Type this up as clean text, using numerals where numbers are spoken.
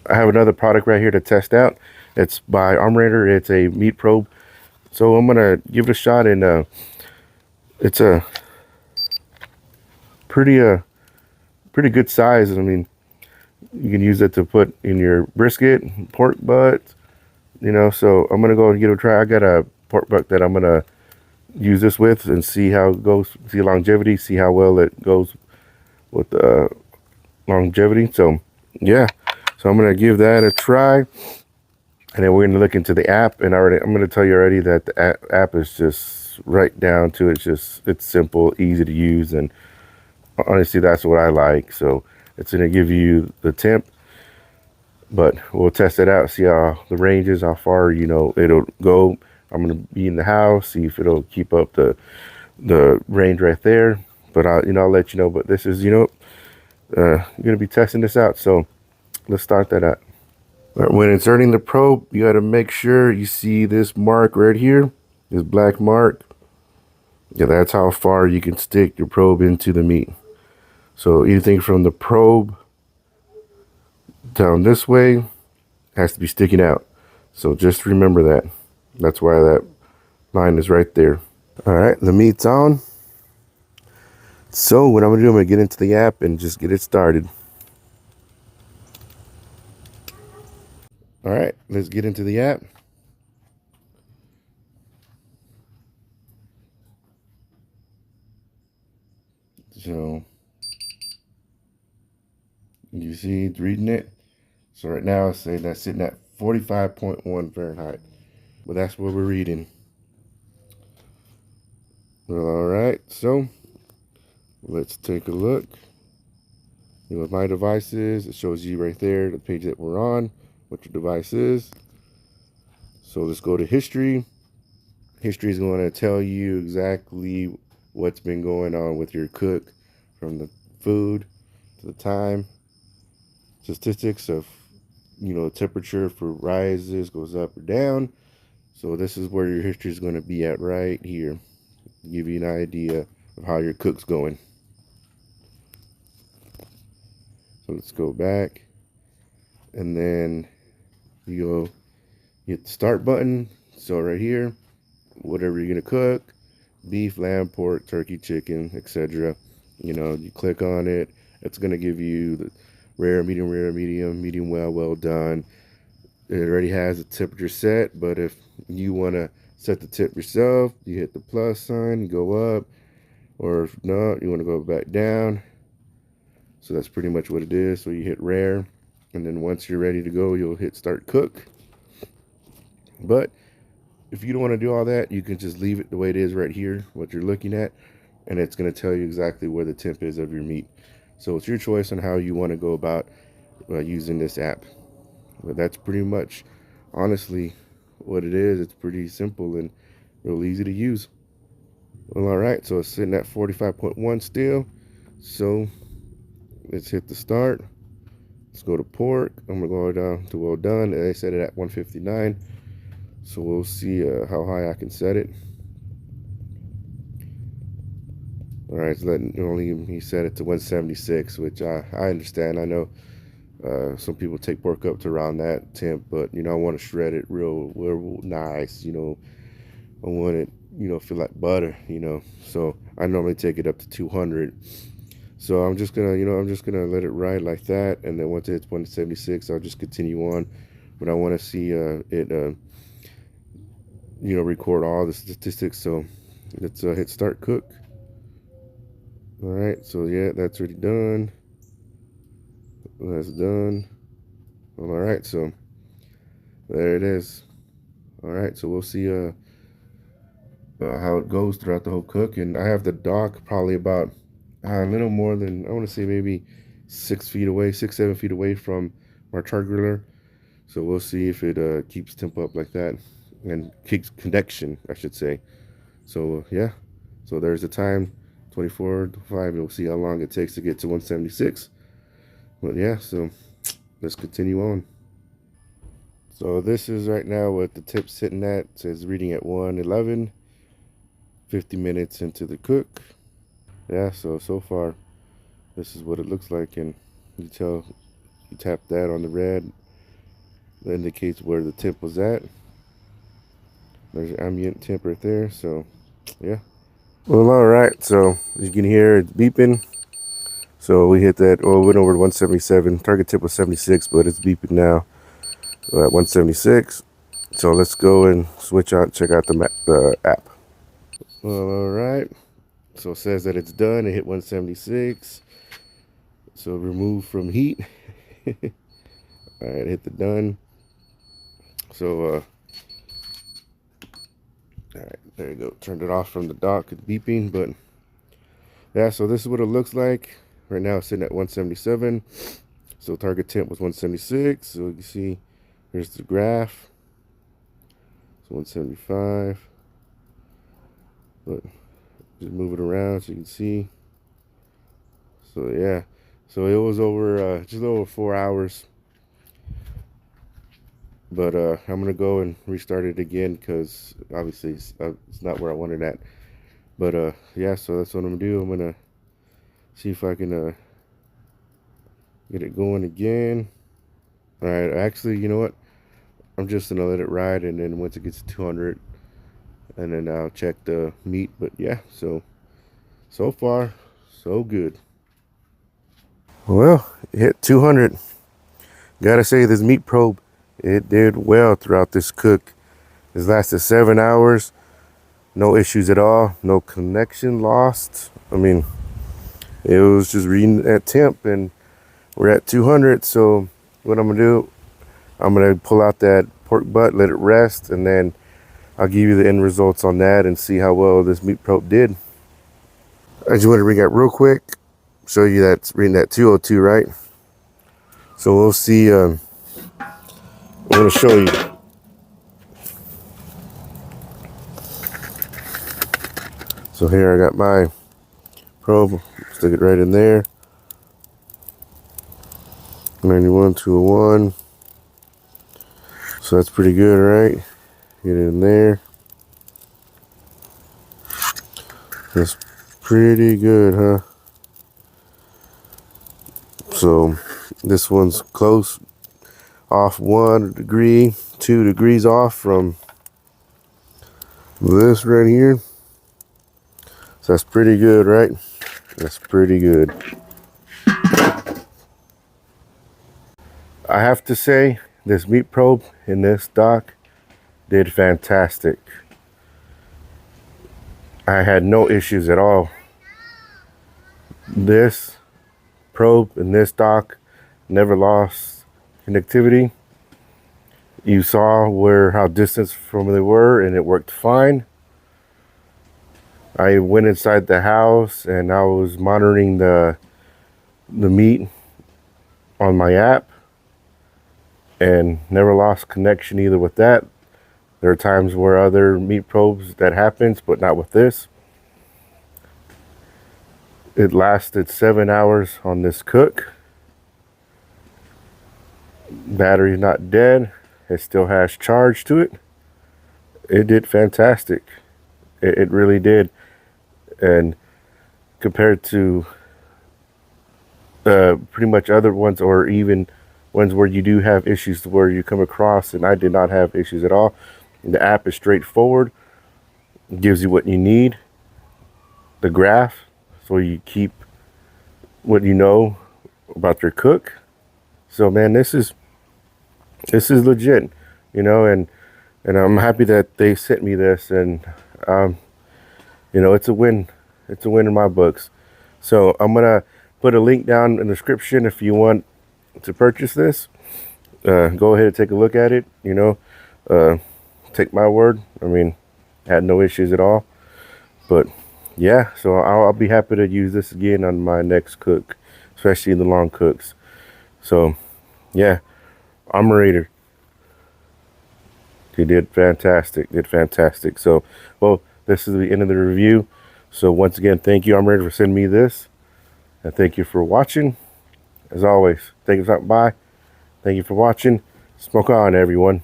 I have another product right here to test out. It's by Armeator. It's a meat probe. So I'm gonna give it a shot, and it's a pretty pretty good size. I mean, you can use it to put in your brisket, pork butt, you know. So I'm gonna go and give it a try. I got a pork butt that I'm gonna use this with and see how it goes, see longevity, see how well it goes with longevity. So yeah, so I'm gonna give that a try, and then we're gonna look into the app. And I'm gonna tell you already that the app is just right down to it's simple, easy to use, and honestly that's what I like. So it's gonna give you the temp, but we'll test it out, see how the range is, how far it'll go. I'm gonna be in the house, see if it'll keep up the range right there. But I'll let you know. But this is you're gonna be testing this out. So let's start that out. When inserting the probe, you got to make sure you see this mark right here, this black mark. Yeah, that's how far you can stick your probe into the meat. So anything from the probe down this way has to be sticking out. So just remember that. That's why that line is right there. All right, the meat's on. So what I'm gonna do, I'm gonna get into the app and just get it started. All right, let's get into the app. So you see it's reading it. So right now it's saying that's sitting at 45.1 Fahrenheit. But that's what we're reading. Well, all right, so let's take a look. With my devices, it shows you right there the page that we're on, what your device is. So let's go to history. History is going to tell you exactly what's been going on with your cook, from the food to the time. Statistics of temperature for rises, goes up or down. So this is where your history is going to be at right here. Give you an idea of how your cook's going. So let's go back, and then you hit the start button. So right here, whatever you're gonna cook, beef, lamb, pork, turkey, chicken, etc. You click on it. It's gonna give you the rare, medium well, well done. It already has a temperature set, but if you wanna set the temp yourself, you hit the plus sign, you go up, or if not, you wanna go back down. So that's pretty much what it is. So you hit rare, and then once you're ready to go, you'll hit start cook. But if you don't want to do all that, you can just leave it the way it is right here, what you're looking at, and it's going to tell you exactly where the temp is of your meat. So it's your choice on how you want to go about using this app. But that's pretty much, honestly, what it is. It's pretty simple and real easy to use. Well, all right, so it's sitting at 45.1 still. So let's hit the start. Let's go to pork. I'm gonna go down to well done. They set it at 159. So we'll see how high I can set it. All right, so he set it to 176, which I understand. I know some people take pork up to around that temp, but I want to shred it real nice. I want it feel like butter. So I normally take it up to 200. So I'm just gonna let it ride like that, and then once it's 176, I'll just continue on. But I want to see it record all the statistics. So let's hit start cook. All right, so yeah, that's already done. That's done. All right, so there it is. All right, so we'll see how it goes throughout the whole cook. And I have the dock probably about a little more than, I want to say maybe 6 feet away, 6-7 feet away from our char griller. So we'll see if it keeps temp up like that and keeps connection, I should say. So yeah, so there's the time, 24 to 5. We'll see how long it takes to get to 176. But yeah, so let's continue on. So this is right now what the tip's sitting at. It says reading at 111, 50 minutes into the cook. Yeah, so far this is what it looks like, and you tap that on the red, That indicates where the temp was at. There's your ambient temp right there. So yeah. Well, all right. So as you can hear, it's beeping. So we hit that. Oh, it went over to 177. Target tip was 76, but it's beeping now at 176. So let's go and switch out. Check out the app. Well, all right. So it says that it's done. It hit 176. So remove from heat. All right, hit the done. So all right, there you go. Turned it off from the dock. It's beeping, but yeah. So this is what it looks like. Right now it's sitting at 177. So target temp was 176. So you can see here's the graph. So 175. But just move it around so you can see. So yeah. So it was over just a little over 4 hours. But I'm gonna go and restart it again because obviously it's not where I wanted it at. But yeah, so that's what I'm gonna do. I'm gonna see if I can get it going again. All right, actually, you know what? I'm just gonna let it ride, and then once it gets to 200, and then I'll check the meat. But yeah, so far so good. Well, it hit 200. Gotta say, this meat probe, it did well throughout this cook. This lasted 7 hours. No issues at all. No connection lost. I mean, it was just reading at temp, and we're at 200. So what I'm gonna do, I'm gonna pull out that pork butt, let it rest, and then I'll give you the end results on that and see how well this meat probe did. I just want to bring it real quick, show you that it's reading at 202, right? So we'll see. I'm gonna show you. So here I got my probe, stick it right in there. 91, 201. So that's pretty good, right? Get it in there. That's pretty good, huh? So this one's close, off 1 degree, 2 degrees off from this right here. So that's pretty good, right? That's pretty good. I have to say, this meat probe in this dock did fantastic. I had no issues at all. This probe in this dock never lost connectivity. You saw how distant from they were, and it worked fine. I went inside the house and I was monitoring the meat on my app and never lost connection either with that. There are times where other meat probes that happens, but not with this. It lasted 7 hours on this cook. Battery's not dead. It still has charge to it. It did fantastic. It really did. And compared to pretty much other ones, or even ones where you do have issues where you come across, and I did not have issues at all. The app is straightforward. It gives you what you need. The graph, so you keep what you know about your cook. So man, this is legit, you know, and I'm happy that they sent me this, and you know, it's a win. It's a win in my books. So I'm gonna put a link down in the description if you want to purchase this. Go ahead and take a look at it. You know, take my word. I mean, had no issues at all. But yeah, so I'll be happy to use this again on my next cook, especially the long cooks. So yeah, Armeator. They did fantastic. Did fantastic. So, well, this is the end of the review. So once again, thank you, Armeator, for sending me this. And thank you for watching. As always, thank you for stopping by. Thank you for watching. Smoke on, everyone.